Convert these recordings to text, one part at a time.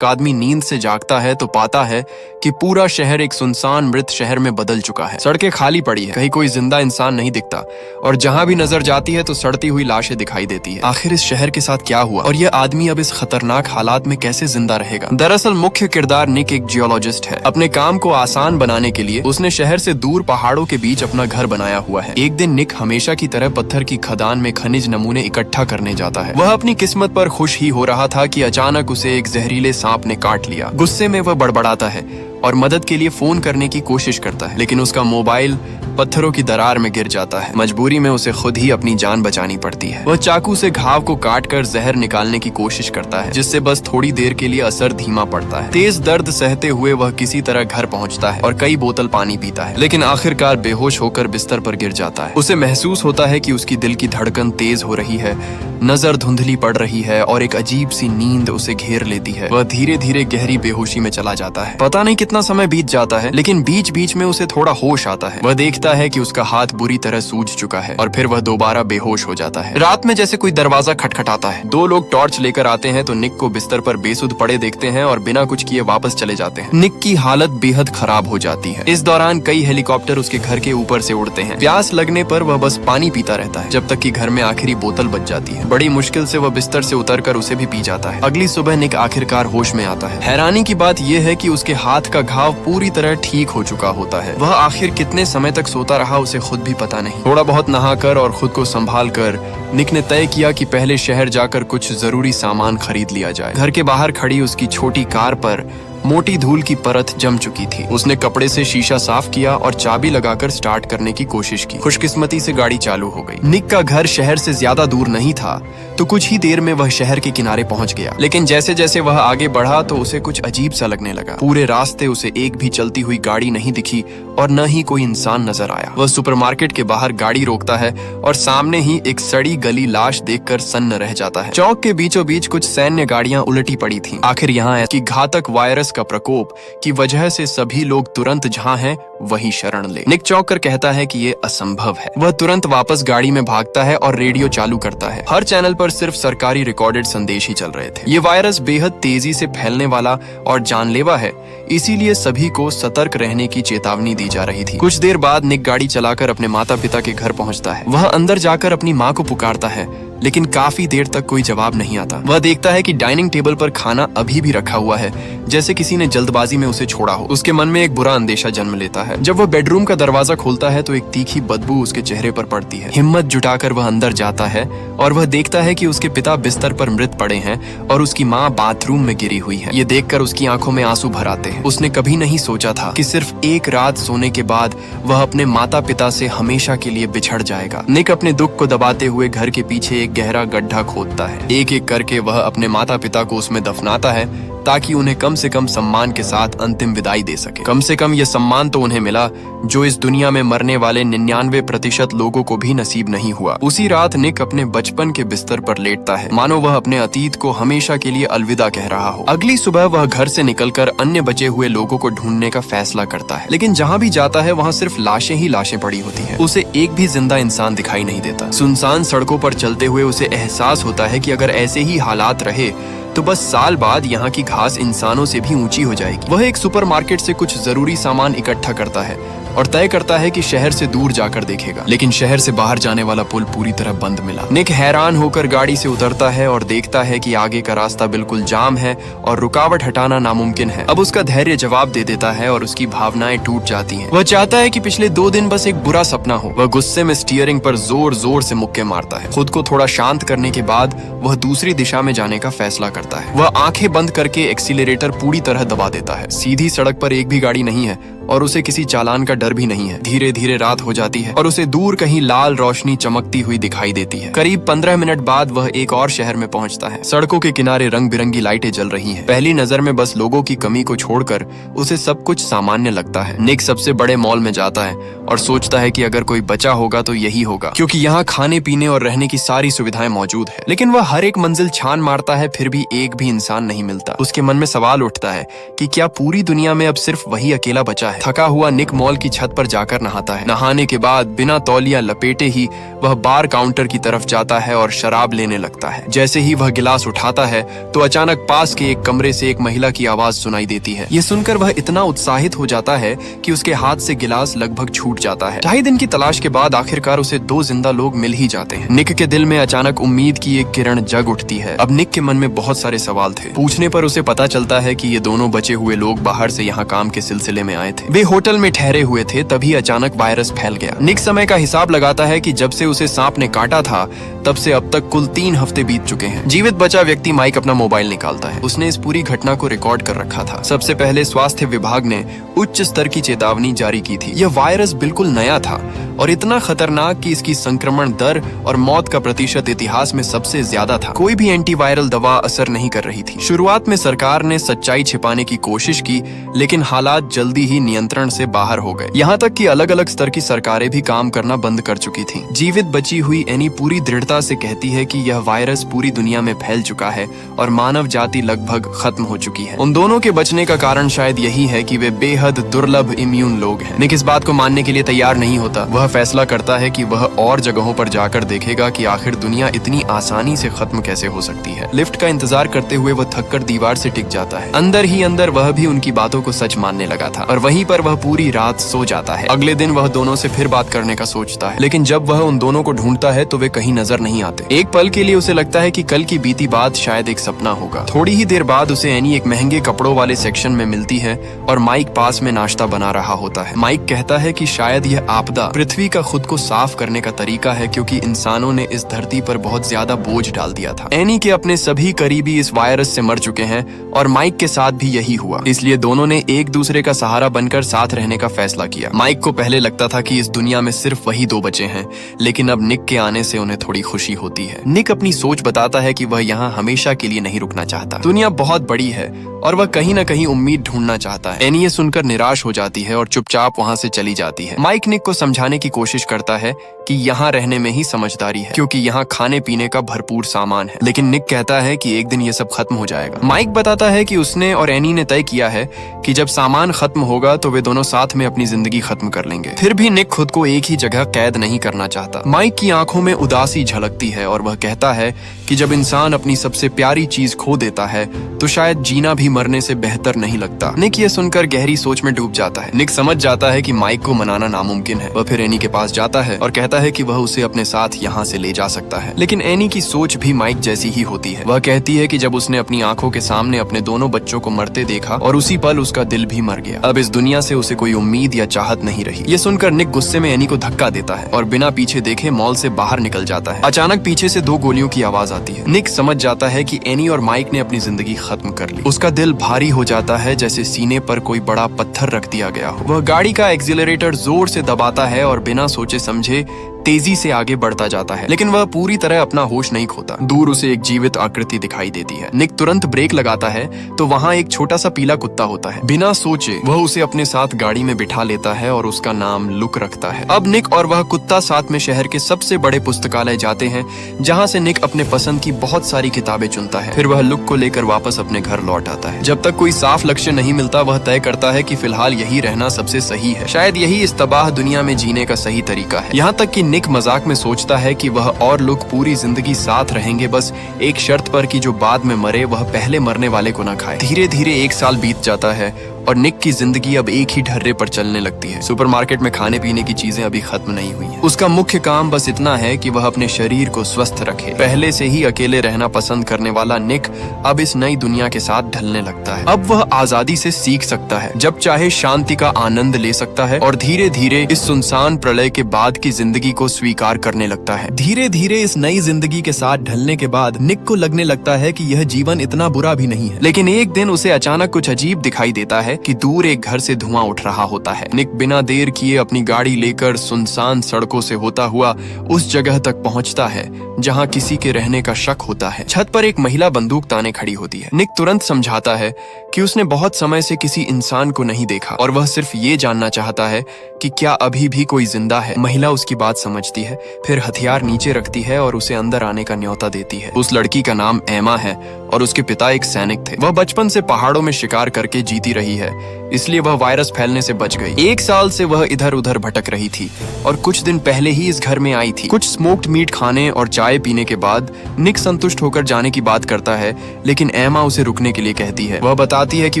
आदमी नींद से जागता है तो पाता है कि पूरा शहर एक सुनसान मृत शहर में बदल चुका है। सड़कें खाली पड़ी है, कहीं कोई जिंदा इंसान नहीं दिखता और जहां भी नजर जाती है तो सड़ती हुई लाशें दिखाई देती है। आखिर इस शहर के साथ क्या हुआ और यह आदमी अब इस खतरनाक हालात में कैसे जिंदा रहेगा? दरअसल मुख्य किरदार निक एक जियोलॉजिस्ट है। अपने काम को आसान बनाने के लिए उसने शहर से दूर पहाड़ों के बीच अपना घर बनाया हुआ है। एक दिन निक हमेशा की तरह पत्थर की खदान में खनिज नमूने इकट्ठा करने जाता है। वह अपनी किस्मत पर खुश ही हो रहा था कि अचानक उसे एक जहरीले सांप ने काट लिया। गुस्से में वह बड़बड़ाता है और मदद के लिए फोन करने की कोशिश करता है, लेकिन उसका मोबाइल पत्थरों की दरार में गिर जाता है। मजबूरी में उसे खुद ही अपनी जान बचानी पड़ती है। वह चाकू से घाव को काटकर जहर निकालने की कोशिश करता है, जिससे बस थोड़ी देर के लिए असर धीमा पड़ता है। तेज दर्द सहते हुए वह किसी तरह घर पहुंचता है और कई बोतल पानी पीता है, लेकिन आखिरकार बेहोश होकर बिस्तर पर गिर जाता है। उसे महसूस होता है कि उसकी दिल की धड़कन तेज हो रही है, नजर धुंधली पड़ रही है और एक अजीब सी नींद उसे घेर लेती है। वह धीरे धीरे गहरी बेहोशी में चला जाता है। पता नहीं कितना समय बीत जाता है, लेकिन बीच बीच में उसे थोड़ा होश आता है। वह देखता है कि उसका हाथ बुरी तरह सूज चुका है और फिर वह दोबारा बेहोश हो जाता है। रात में जैसे कोई दरवाजा खटखटाता है। दो लोग टॉर्च लेकर आते हैं तो निक को बिस्तर पर बेसुध पड़े देखते हैं और बिना कुछ किए वापस चले जाते हैं। निक की हालत बेहद खराब हो जाती है। इस दौरान कई हेलीकॉप्टर उसके घर के ऊपर से उड़ते हैं। प्यास लगने पर वह बस पानी पीता रहता है, जब तक कि घर में आखिरी बोतल बच जाती है। बड़ी मुश्किल से वह बिस्तर से उतरकर उसे भी पी जाता है। अगली सुबह निक आखिरकार होश में आता है। हैरानी की बात यह है कि उसके हाथ का घाव पूरी तरह ठीक हो चुका होता है। वह आखिर कितने समय तक सोता रहा उसे खुद भी पता नहीं। थोड़ा बहुत नहाकर और खुद को संभाल कर निक ने तय किया कि पहले शहर जाकर कुछ जरूरी सामान खरीद लिया जाए। घर के बाहर खड़ी उसकी छोटी कार पर मोटी धूल की परत जम चुकी थी। उसने कपड़े से शीशा साफ किया और चाबी लगाकर स्टार्ट करने की कोशिश की। खुशकिस्मती से गाड़ी चालू हो गई। निक का घर शहर से ज्यादा दूर नहीं था, तो कुछ ही देर में वह शहर के किनारे पहुंच गया। लेकिन जैसे जैसे वह आगे बढ़ा तो उसे कुछ अजीब सा लगने लगा। पूरे रास्ते उसे एक भी चलती हुई गाड़ी नहीं दिखी और न ही कोई इंसान नजर आया। वह सुपरमार्केट के बाहर गाड़ी रोकता है और सामने ही एक सड़ी गली लाश देखकर सन्न रह जाता है। चौक के बीचों बीच कुछ सैन्य गाड़ियां उलटी पड़ी थीं। आखिर यहाँ है कि घातक वायरस का प्रकोप की वजह से सभी लोग तुरंत जहां हैं वहीं शरण ले। निक चौंक कर कहता है कि ये असंभव है। वह तुरंत वापस गाड़ी में भागता है और रेडियो चालू करता है। हर चैनल पर सिर्फ सरकारी रिकॉर्डेड संदेश ही चल रहे थे। ये वायरस बेहद तेजी से फैलने वाला और जानलेवा है, इसीलिए सभी को सतर्क रहने की चेतावनी दी जा रही थी। कुछ देर बाद निक गाड़ी चलाकर अपने माता पिता के घर पहुंचता है। वह अंदर जाकर अपनी माँ को पुकारता है, लेकिन काफी देर तक कोई जवाब नहीं आता। वह देखता है कि डाइनिंग टेबल पर खाना अभी भी रखा हुआ है, जैसे किसी ने जल्दबाजी में उसे छोड़ा हो। उसके मन में एक बुरा अंदेशा जन्म लेता है। जब वह बेडरूम का दरवाजा खोलता है तो एक तीखी बदबू उसके चेहरे पर पड़ती है। हिम्मत जुटाकर वह अंदर जाता है और वह देखता है कि उसके पिता बिस्तर पर मृत पड़े हैं और उसकी माँ बाथरूम में गिरी हुई है। ये देखकर उसकी आंखों में आंसू भर आते हैं। उसने कभी नहीं सोचा था कि सिर्फ एक रात सोने के बाद वह अपने माता पिता से हमेशा के लिए बिछड़ जाएगा। निक अपने दुख को दबाते हुए घर के पीछे एक गहरा गड्ढा खोदता है। एक एक करके वह अपने माता पिता को उसमें दफनाता है, ताकि उन्हें कम से कम सम्मान के साथ अंतिम विदाई दे सके। कम से कम यह सम्मान तो उन्हें मिला जो इस दुनिया में मरने वाले 99% लोगों को भी नसीब नहीं हुआ। उसी रात निक अपने बचपन के बिस्तर पर लेटता है, मानो वह अपने अतीत को हमेशा के लिए अलविदा कह रहा हो। अगली सुबह वह घर से निकलकर अन्य बचे हुए लोगों को ढूंढने का फैसला करता है, लेकिन जहाँ भी जाता है वहाँ सिर्फ लाशें ही लाशें पड़ी होती है। उसे एक भी जिंदा इंसान दिखाई नहीं देता। सुनसान सड़कों पर चलते हुए उसे एहसास होता है कि अगर ऐसे ही हालात रहे तो बस साल बाद यहाँ की घास इंसानों से भी ऊंची हो जाएगी। वह एक सुपरमार्केट से कुछ जरूरी सामान इकट्ठा करता है और तय करता है कि शहर से दूर जाकर देखेगा, लेकिन शहर से बाहर जाने वाला पुल पूरी तरह बंद मिला। निक हैरान होकर गाड़ी से उतरता है और देखता है कि आगे का रास्ता बिल्कुल जाम है और रुकावट हटाना नामुमकिन है। अब उसका धैर्य जवाब दे देता है और उसकी भावनाएं टूट जाती हैं। वह चाहता है कि पिछले 2 दिन बस एक बुरा सपना हो। वह गुस्से में स्टीयरिंग पर जोर जोर से मुक्के मारता है। खुद को थोड़ा शांत करने के बाद वह दूसरी दिशा में जाने का फैसला करता है। वह आंखें बंद करके एक्सीलरेटर पूरी तरह दबा देता है। सीधी सड़क पर एक भी गाड़ी नहीं है और उसे किसी चालान का डर भी नहीं है। धीरे धीरे रात हो जाती है और उसे दूर कहीं लाल रोशनी चमकती हुई दिखाई देती है। करीब 15 मिनट बाद वह एक और शहर में पहुंचता है। सड़कों के किनारे रंग बिरंगी लाइटें जल रही हैं। पहली नजर में बस लोगों की कमी को छोड़कर उसे सब कुछ सामान्य लगता है। निक सबसे बड़े मॉल में जाता है और सोचता है कि अगर कोई बचा होगा तो यही होगा, क्योंकि यहाँ खाने पीने और रहने की सारी सुविधाएं मौजूद है। लेकिन वह हर एक मंजिल छान मारता है, फिर भी एक भी इंसान नहीं मिलता। उसके मन में सवाल उठता है कि क्या पूरी दुनिया में अब सिर्फ वही अकेला बचा है। है। थका हुआ निक मॉल की छत पर जाकर नहाता है। नहाने के बाद बिना तौलिया लपेटे ही वह बार काउंटर की तरफ जाता है और शराब लेने लगता है। जैसे ही वह गिलास उठाता है तो अचानक पास के एक कमरे से एक महिला की आवाज सुनाई देती है। ये सुनकर वह इतना उत्साहित हो जाता है कि उसके हाथ से गिलास लगभग छूट जाता है। 2.5 दिन की तलाश के बाद आखिरकार उसे 2 जिंदा लोग मिल ही जाते हैं। निक के दिल में अचानक उम्मीद की एक किरण जग उठती है। अब निक के मन में बहुत सारे सवाल थे। पूछने पर उसे पता चलता है कि ये दोनों बचे हुए लोग बाहर से यहाँ काम के सिलसिले में आए थे। वे होटल में ठहरे हुए थे, तभी अचानक वायरस फैल गया। निक समय का हिसाब लगाता है कि जब से उसे सांप ने काटा था तब से अब तक कुल 3 हफ्ते बीत चुके हैं। जीवित बचा व्यक्ति माइक अपना मोबाइल निकालता है। उसने इस पूरी घटना को रिकॉर्ड कर रखा था। सबसे पहले स्वास्थ्य विभाग ने उच्च स्तर की चेतावनी जारी की थी। यह वायरस बिल्कुल नया था और इतना खतरनाक कि इसकी संक्रमण दर और मौत का प्रतिशत इतिहास में सबसे ज्यादा था। कोई भी एंटीवायरल दवा असर नहीं कर रही थी। शुरुआत में सरकार ने सच्चाई छिपाने की कोशिश की, लेकिन हालात जल्दी ही नियंत्रण से बाहर हो गए। यहाँ तक कि अलग अलग स्तर की सरकारें भी काम करना बंद कर चुकी थी। जीवित बची हुई एनी पूरी दृढ़ता से कहती है कि यह वायरस पूरी दुनिया में फैल चुका है और मानव जाति लगभग खत्म हो चुकी है। उन दोनों के बचने का कारण शायद यही है कि वे बेहद दुर्लभ इम्यून लोग हैं। निक इस बात को मानने के लिए तैयार नहीं होता। वह फैसला करता है कि वह और जगहों पर जाकर देखेगा कि आखिर दुनिया इतनी आसानी से खत्म कैसे हो सकती है। लिफ्ट का इंतजार करते हुए वह थककर दीवार से टिक जाता है। अंदर ही अंदर वह भी उनकी बातों को सच मानने लगा था और वहीं पर वह पूरी रात सो जाता है। अगले दिन वह दोनों से फिर बात करने का सोचता है, लेकिन जब वह उन दोनों को ढूंढता है तो वे कहीं नजर नहीं आते। एक पल के लिए उसे लगता है कि कल की बीती बात शायद एक सपना होगा। थोड़ी ही देर बाद उसे एनी एक महंगे कपड़ों वाले सेक्शन में मिलती है और माइक पास में नाश्ता बना रहा होता है। माइक कहता है कि शायद यह आपदा पृथ्वी का खुद को साफ करने का तरीका है, क्योंकि इंसानों ने इस धरती पर बहुत ज्यादा बोझ डाल दिया था। एनी के अपने सभी करीबी इस वायरस से मर चुके हैं और माइक के साथ भी यही हुआ। इसलिए दोनों ने एक दूसरे का सहारा बनकर साथ रहने का फैसला किया। माइक को पहले लगता था कि इस दुनिया में सिर्फ वही 2 बचे हैं, लेकिन अब निक के आने से उन्हें थोड़ी खुशी होती है। निक अपनी सोच बताता है कि वह यहाँ हमेशा के लिए नहीं रुकना चाहता। दुनिया बहुत बड़ी है और वह कहीं न कहीं उम्मीद ढूंढना चाहता है। एनी ये सुनकर निराश हो जाती है और चुपचाप वहाँ से चली जाती है। माइक निक को समझाने की कोशिश करता है कि यहाँ रहने में ही समझदारी है, क्योंकि यहाँ खाने पीने का भरपूर सामान है। लेकिन निक कहता है कि एक दिन ये सब खत्म हो जाएगा। माइक बताता है कि उसने और एनी ने तय किया है कि जब सामान खत्म होगा तो वे दोनों साथ में अपनी जिंदगी खत्म कर लेंगे। फिर भी निक खुद को एक ही जगह कैद नहीं करना चाहता। माइक की आंखों में उदासी झलकती है और वह कहता है कि जब इंसान अपनी सबसे प्यारी चीज खो देता है तो शायद जीना भी मरने से बेहतर नहीं लगता। निक ये सुनकर गहरी सोच में डूब जाता है। निक समझ जाता है कि माइक को मनाना नामुमकिन है। वह फिर एनी के पास जाता है और कहता है कि वह उसे अपने साथ यहाँ से ले जा सकता है। लेकिन एनी की सोच भी माइक जैसी ही होती है। वह कहती है कि जब उसने अपनी आंखों के सामने अपने दोनों बच्चों को मरते देखा और उसी पल उसका दिल भी मर गया। अब इस दुनिया से उसे कोई उम्मीद या चाहत नहीं रही। ये सुनकर निक गुस्से में एनी को धक्का देता है और बिना पीछे देखे मॉल से बाहर निकल जाता है। अचानक पीछे से 2 गोलियों की आवाज आती है। निक समझ जाता है कि एनी और माइक ने अपनी जिंदगी खत्म कर ली। उसका दिल भारी हो जाता है, जैसे सीने पर कोई बड़ा पत्थर रख दिया गया हो। वह गाड़ी का एक्सीलरेटर जोर से दबाता है और बिना सोचे समझे तेजी से आगे बढ़ता जाता है, लेकिन वह पूरी तरह अपना होश नहीं खोता। दूर उसे एक जीवित आकृति दिखाई देती है। निक तुरंत ब्रेक लगाता है तो वहाँ एक छोटा सा पीला कुत्ता होता है। बिना सोचे वह उसे अपने साथ गाड़ी में बिठा लेता है और उसका नाम लुक रखता है। अब निक और वह कुत्ता साथ में शहर के सबसे बड़े पुस्तकालय जाते हैं, जहाँ से निक अपने पसंद की बहुत सारी किताबें चुनता है। फिर वह लुक को लेकर वापस अपने घर लौट आता है। जब तक कोई साफ लक्ष्य नहीं मिलता वह तय करता है कि फिलहाल यही रहना सबसे सही है। शायद यही इस तबाह दुनिया में जीने का सही तरीका है। यहाँ तक कि निक मजाक में सोचता है कि वह और लुक पूरी जिंदगी साथ रहेंगे, बस एक शर्त पर कि जो बाद में मरे वह पहले मरने वाले को न खाए। धीरे धीरे 1 साल बीत जाता है और निक की जिंदगी अब एक ही ढर्रे पर चलने लगती है। सुपरमार्केट में खाने पीने की चीजें अभी खत्म नहीं हुई हैं। उसका मुख्य काम बस इतना है कि वह अपने शरीर को स्वस्थ रखे। पहले से ही अकेले रहना पसंद करने वाला निक अब इस नई दुनिया के साथ ढलने लगता है। अब वह आजादी से सीख सकता है, जब चाहे शांति का आनंद ले सकता है और धीरे धीरे इस सुनसान प्रलय के बाद की जिंदगी को स्वीकार करने लगता है। धीरे धीरे इस नई जिंदगी के साथ ढलने के बाद निक को लगने लगता है कि यह जीवन इतना बुरा भी नहीं है। लेकिन एक दिन उसे अचानक कुछ अजीब दिखाई देता है कि दूर एक घर से धुआं उठ रहा होता है। निक बिना देर किए अपनी गाड़ी लेकर सुनसान सड़कों से होता हुआ उस जगह तक पहुंचता है जहां किसी के रहने का शक होता है। छत पर एक महिला बंदूक ताने खड़ी होती है। निक तुरंत समझाता है कि उसने बहुत समय से किसी इंसान को नहीं देखा और वह सिर्फ ये जानना चाहता है कि क्या अभी भी कोई जिंदा है। महिला उसकी बात समझती है, फिर हथियार नीचे रखती है और उसे अंदर आने का न्योता देती है। उस लड़की का नाम एमा है और उसके पिता एक सैनिक थे। वह बचपन से पहाड़ों में शिकार करके जीती रही है, इसलिए वह वायरस फैलने से बच गई। 1 साल से वह इधर उधर भटक रही थी और कुछ दिन पहले ही इस घर में आई थी। कुछ स्मोक्ड मीट खाने और चाय पीने के बाद निक संतुष्ट होकर जाने की बात करता है, लेकिन एमा उसे रुकने के लिए कहती है। वह बताती है कि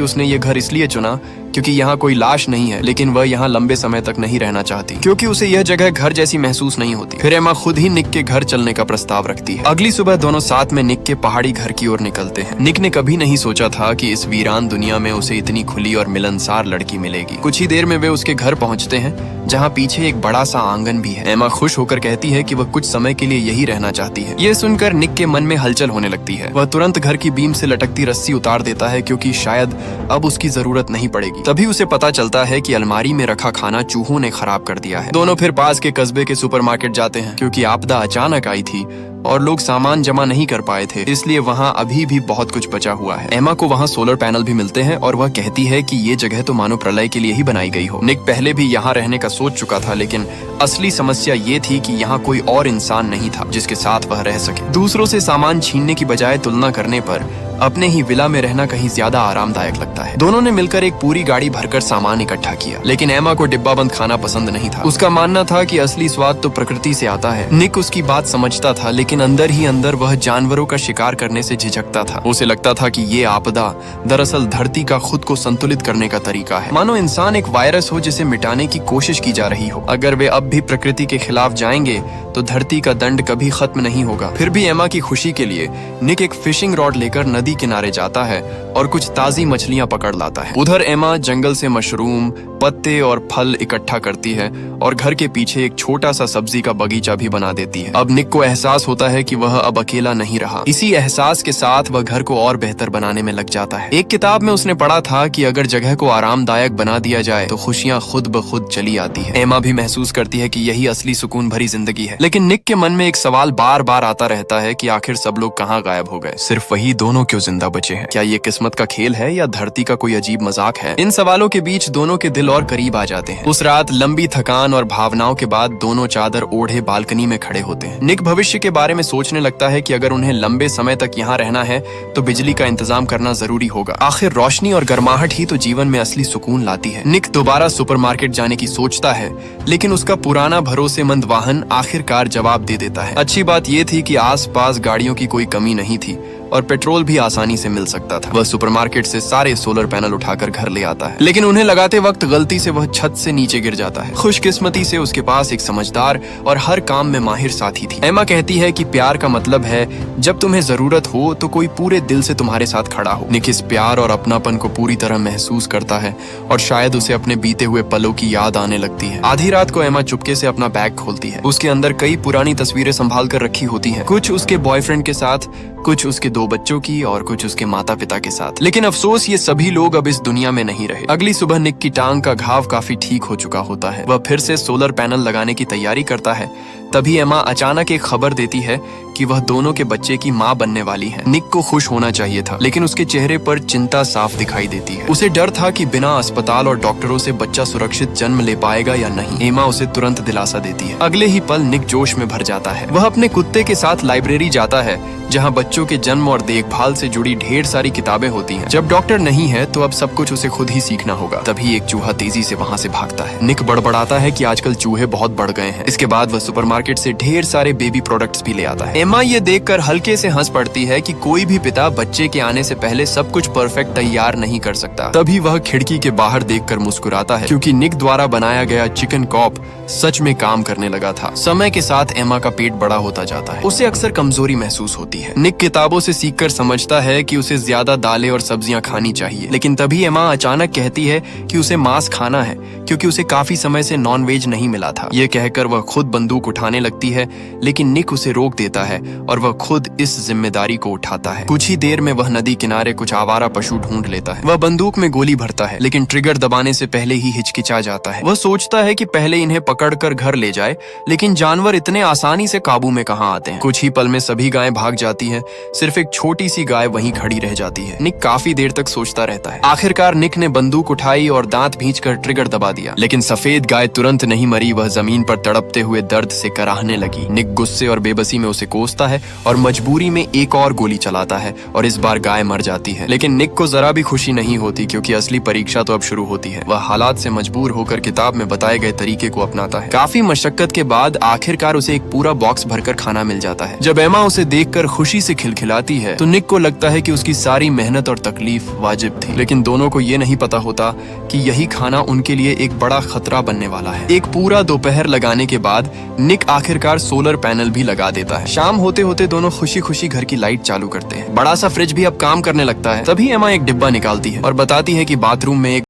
उसने ये घर इसलिए चुना क्योंकि यहाँ कोई लाश नहीं है, लेकिन वह यहाँ लंबे समय तक नहीं रहना चाहती क्योंकि उसे यह जगह घर जैसी महसूस नहीं होती। फिर एमा खुद ही निक के घर चलने का प्रस्ताव रखती है। अगली सुबह दोनों साथ में निक के पहाड़ी घर की ओर निकलते हैं। निक ने कभी नहीं सोचा था कि इस वीरान दुनिया में उसे इतनी खुली और मिलनसार लड़की मिलेगी। कुछ ही देर में वे उसके घर पहुंचते हैं, जहाँ पीछे एक बड़ा सा आंगन भी है। एमा खुश होकर कहती है कि वह कुछ समय के लिए यही रहना चाहती है। यह सुनकर निक के मन में हलचल होने लगती है। वह तुरंत घर की बीम से लटकती रस्सी उतार देता है क्योंकि शायद अब उसकी जरूरत नहीं पड़ेगी। तभी उसे पता चलता है कि अलमारी में रखा खाना चूहों ने खराब कर दिया है। दोनों फिर पास के कस्बे के सुपरमार्केट जाते हैं क्योंकि आपदा अचानक आई थी और लोग सामान जमा नहीं कर पाए थे, इसलिए वहाँ अभी भी बहुत कुछ बचा हुआ है। एमा को वहाँ सोलर पैनल भी मिलते हैं और वह कहती है कि ये जगह तो मानो प्रलय के लिए ही बनाई गई हो। निक पहले भी यहाँ रहने का सोच चुका था, लेकिन असली समस्या ये थी कि यहाँ कोई और इंसान नहीं था जिसके साथ वह रह सके। दूसरों से सामान छीनने की बजाय तुलना करने पर अपने ही विला में रहना कहीं ज्यादा आरामदायक लगता है। दोनों ने मिलकर एक पूरी गाड़ी भरकर सामान इकट्ठा किया, लेकिन एमा को डिब्बा बंद खाना पसंद नहीं था। उसका मानना था कि असली स्वाद तो प्रकृति से आता है। निक उसकी बात समझता था, लेकिन अंदर ही अंदर वह जानवरों का शिकार करने से झिझकता था। उसे लगता था कि ये आपदा दरअसल धरती का खुद को संतुलित करने का तरीका है, मानो इंसान एक वायरस हो जिसे मिटाने की कोशिश की जा रही हो। अगर वे अब भी प्रकृति के खिलाफ जाएंगे तो धरती का दंड कभी खत्म नहीं होगा। फिर भी एमा की खुशी के लिए निक एक फिशिंग रॉड लेकर नदी किनारे जाता है और कुछ ताजी मछलियां पकड़ लाता है। उधर एमा जंगल से मशरूम, पत्ते और फल इकट्ठा करती है और घर के पीछे एक छोटा सा सब्जी का बगीचा भी बना देती है। अब निक को एहसास होता है कि वह अब अकेला नहीं रहा। इसी एहसास के साथ वह घर को और बेहतर बनाने में लग जाता है। एक किताब में उसने पढ़ा था कि अगर जगह को आरामदायक बना दिया जाए तो खुशियां खुद ब खुद चली आती है। एमा भी महसूस करती है कि यही असली सुकून भरी जिंदगी है, लेकिन निक के मन में एक सवाल बार बार आता रहता है कि आखिर सब लोग कहाँ गायब हो गए, सिर्फ वही दोनों क्यों जिंदा बचे हैं। क्या ये किस्मत का खेल है या धरती का कोई अजीब मजाक है? इन सवालों के बीच दोनों के दिल और करीब आ जाते हैं। उस रात लंबी थकान और भावनाओं के बाद दोनों चादर ओढ़े बालकनी में खड़े होते हैं। निक भविष्य के बारे में सोचने लगता है कि अगर उन्हें लंबे समय तक यहाँ रहना है तो बिजली का इंतजाम करना जरूरी होगा। आखिर रोशनी और गर्माहट ही तो जीवन में असली सुकून लाती है। निक दोबारा सुपरमार्केट जाने की सोचता है, लेकिन उसका पुराना भरोसेमंद वाहन आखिरकार जवाब दे देता है। अच्छी बात यह थी कि आसपास गाड़ियों की कोई कमी नहीं थी और पेट्रोल भी आसानी से मिल सकता था। वह सुपरमार्केट से सारे सोलर पैनल उठाकर घर ले आता है, लेकिन उन्हें लगाते वक्त गलती से वह छत से नीचे गिर जाता है। खुशकिस्मती से उसके पास एक समझदार और हर काम में माहिर साथी थी। एमा कहती है कि प्यार का मतलब है जब तुम्हें जरूरत हो तो कोई पूरे दिल से तुम्हारे साथ खड़ा हो। निक इस प्यार और अपनापन को पूरी तरह महसूस करता है और शायद उसे अपने बीते हुए पलों की याद आने लगती है। आधी रात को एमा चुपके से अपना बैग खोलती है। उसके अंदर कई पुरानी तस्वीरें संभाल कर रखी होती हैं, कुछ उसके बॉयफ्रेंड के साथ, कुछ उसके 2 बच्चों की और कुछ उसके माता पिता के साथ। लेकिन अफसोस ये सभी लोग अब इस दुनिया में नहीं रहे। अगली सुबह निक की टांग का घाव काफी ठीक हो चुका होता है। वह फिर से सोलर पैनल लगाने की तैयारी करता है। तभी एमा अचानक एक खबर देती है कि वह दोनों के बच्चे की माँ बनने वाली है। निक को खुश होना चाहिए था, लेकिन उसके चेहरे पर चिंता साफ दिखाई देती है। उसे डर था कि बिना अस्पताल और डॉक्टरों से बच्चा सुरक्षित जन्म ले पाएगा या नहीं। एमा उसे तुरंत दिलासा देती है। अगले ही पल निक जोश में भर जाता है। वह अपने कुत्ते के साथ लाइब्रेरी जाता है, जहाँ बच्चों के जन्म और देखभाल से जुड़ी ढेर सारी किताबें होती हैं। जब डॉक्टर नहीं है तो अब सब कुछ उसे खुद ही सीखना होगा। तभी एक चूहा तेजी से वहाँ से भागता है। निक बड़बड़ाता है कि आजकल चूहे बहुत बढ़ गए हैं। इसके बाद वह सुपरमार्केट से ढेर सारे बेबी प्रोडक्ट्स भी ले आता है। एमा ये देखकर हल्के से हंस पड़ती है कि कोई भी पिता बच्चे के आने से पहले सब कुछ परफेक्ट तैयार नहीं कर सकता। तभी वह खिड़की के बाहर देखकर मुस्कुराता है, क्योंकि निक द्वारा बनाया गया चिकन कॉप सच में काम करने लगा था। समय के साथ एमा का पेट बड़ा होता जाता है। उसे अक्सर कमजोरी महसूस होती है। निक किताबों से सीखकर समझता है कि उसे ज्यादा दालें और सब्जियां खानी चाहिए, लेकिन तभी एमा अचानक कहती है कि उसे मांस खाना है, क्योंकि उसे काफी समय से नॉनवेज नहीं मिला था। ये कहकर वह खुद बंदूक उठाने लगती है, लेकिन निक उसे रोक देता है और वह खुद इस जिम्मेदारी को उठाता है। कुछ ही देर में वह नदी किनारे कुछ आवारा पशु ढूंढ लेता है। वह बंदूक में गोली भरता है, लेकिन ट्रिगर दबाने से पहले ही हिचकिचा जाता है। वह सोचता है कि पहले इन्हें पकड़कर घर ले जाए, लेकिन जानवर इतने आसानी से काबू में कहाँ आते हैं। कुछ ही पल में सभी गायें भाग जाती हैं, सिर्फ एक छोटी सी गाय वहीं खड़ी रह जाती है। निक काफी देर तक सोचता रहता है। आखिरकार निक ने बंदूक उठाई और दांत भींचकर ट्रिगर दबा दिया, लेकिन सफेद गाय तुरंत नहीं मरी। वह जमीन पर तड़पते हुए दर्द से कराहने लगी। निक गुस्से और बेबसी में उसे कोसता है और मजबूरी में एक और गोली चलाता है और इस बार गाय मर जाती है। लेकिन निक को जरा भी खुशी नहीं होती क्योंकि असली परीक्षा तो अब शुरू होती है। वह हालात से मजबूर होकर किताब में बताए गए तरीके को अपनाता है। काफी मशक्कत के बाद आखिरकार उसे एक पूरा बॉक्स भरकर खाना मिल जाता है। जब एमा उसे देखकर खुशी से खिलखिलाती है तो निक को लगता है कि उसकी सारी मेहनत और तकलीफ वाजिब थी। लेकिन दोनों को ये नहीं पता होता कि यही खाना उनके लिए एक बड़ा खतरा बनने वाला है। एक पूरा दोपहर लगाने के बाद निक आखिरकार सोलर पैनल भी लगा देता है। शाम होते होते दोनों खुशी खुशी घर की लाइट चालू करते हैं। बड़ा सा फ्रिज भी अब काम करने लगता है। तभी एमा एक डिब्बा निकालती है और बताती है कि बाथरूम में एक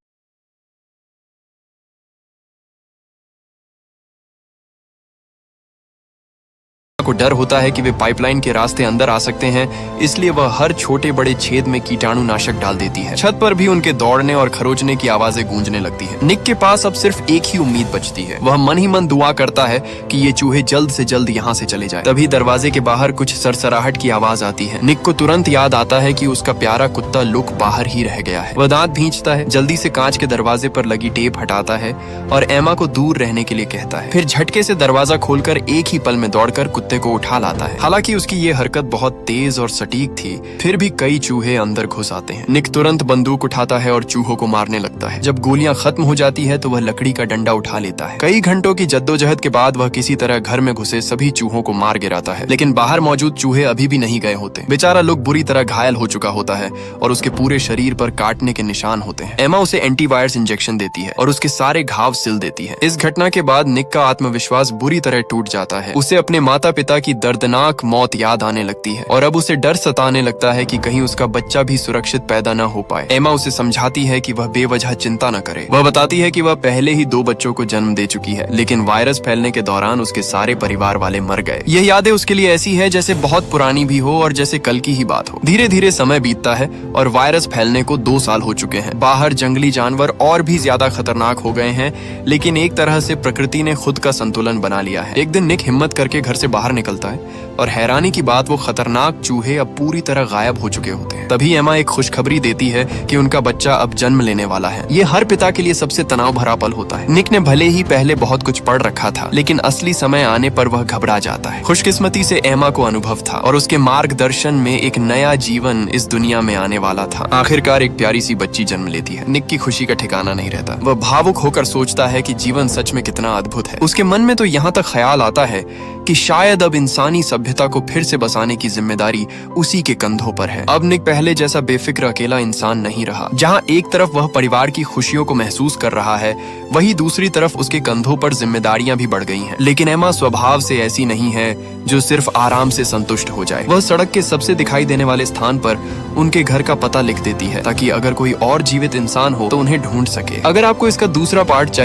को डर होता है कि वे पाइपलाइन के रास्ते अंदर आ सकते हैं, इसलिए वह हर छोटे बड़े छेद में कीटाणुनाशक डाल देती है। छत पर भी उनके दौड़ने और खरोचने की आवाजें गूंजने लगती है। निक के पास अब सिर्फ एक ही उम्मीद बचती है। वह मन ही मन दुआ करता है कि ये चूहे जल्द से जल्द यहाँ से चले जाए। तभी दरवाजे के बाहर कुछ सरसराहट की आवाज आती है। निक को तुरंत याद आता है कि उसका प्यारा कुत्ता लुक बाहर ही रह गया है। वह दांत भींचता है, जल्दी से कांच के दरवाजे पर लगी टेप हटाता है और एमा को दूर रहने के लिए कहता है। फिर झटके से दरवाजा खोलकर एक ही पल में दौड़कर कुत्ते को उठा लाता है। हालांकि उसकी ये हरकत बहुत तेज और सटीक थी, फिर भी कई चूहे अंदर घुस आते हैं। निक तुरंत बंदूक उठाता है और चूहों को मारने लगता है। जब गोलियां खत्म हो जाती है तो वह लकड़ी का डंडा उठा लेता है। कई घंटों की जद्दोजहद के बाद वह किसी तरह घर में घुसे सभी चूहों को मार गिराता है। लेकिन बाहर मौजूद चूहे अभी भी नहीं गए होते। बेचारा लुक बुरी तरह घायल हो चुका होता है और उसके पूरे शरीर पर काटने के निशान होते हैं। एमा उसे एंटीवायरस इंजेक्शन देती है और उसके सारे घाव सिल देती है। इस घटना के बाद निक का आत्मविश्वास बुरी तरह टूट जाता है। उसे अपने माता पिता की दर्दनाक मौत याद आने लगती है और अब उसे डर सताने लगता है कि कहीं उसका बच्चा भी सुरक्षित पैदा न हो पाए। एमा उसे समझाती है कि वह बेवजह चिंता न करे। वह बताती है कि वह पहले ही 2 बच्चों को जन्म दे चुकी है, लेकिन वायरस फैलने के दौरान उसके सारे परिवार वाले मर गए। यह यादें उसके लिए ऐसी है जैसे बहुत पुरानी भी हो और जैसे कल की ही बात हो। धीरे धीरे समय बीतता है और वायरस फैलने को 2 साल हो चुके हैं। बाहर जंगली जानवर और भी ज्यादा खतरनाक हो गए हैं, लेकिन एक तरह से प्रकृति ने खुद का संतुलन बना लिया है। एक दिन निक हिम्मत करके घर से बाहर निकलता है और हैरानी की बात वो खतरनाक चूहे अब पूरी तरह गायब हो चुके होते हैं। तभी एमा एक खुशखबरी देती है कि उनका बच्चा अब जन्म लेने वाला है। ये हर पिता के लिए सबसे तनाव भरा पल होता है। निक ने भले ही पहले बहुत कुछ पढ़ रखा था, लेकिन असली समय आने पर वह घबरा जाता है। खुशकिस्मती से एमा को अनुभव था और उसके मार्गदर्शन में एक नया जीवन इस दुनिया में आने वाला था। आखिरकार एक प्यारी सी बच्ची जन्म लेती है। निक की खुशी का ठिकाना नहीं रहता। वह भावुक होकर सोचता है कि जीवन सच में कितना अद्भुत है। उसके मन में तो यहाँ तक ख्याल आता है कि शायद अब इंसानी सभ्यता को फिर से बसाने की जिम्मेदारी उसी के कंधों पर है। अब निक पहले जैसा बेफिक्र अकेला इंसान नहीं रहा। जहाँ एक तरफ वह परिवार की खुशियों को महसूस कर रहा है, वहीं दूसरी तरफ उसके कंधों पर जिम्मेदारियां भी बढ़ गई हैं। लेकिन एमा स्वभाव से ऐसी नहीं है जो सिर्फ आराम से संतुष्ट हो जाए। वह सड़क के सबसे दिखाई देने वाले स्थान पर उनके घर का पता लिख देती है ताकि अगर कोई और जीवित इंसान हो तो उन्हें ढूंढ सके। अगर आपको इसका दूसरा पार्ट चाहिए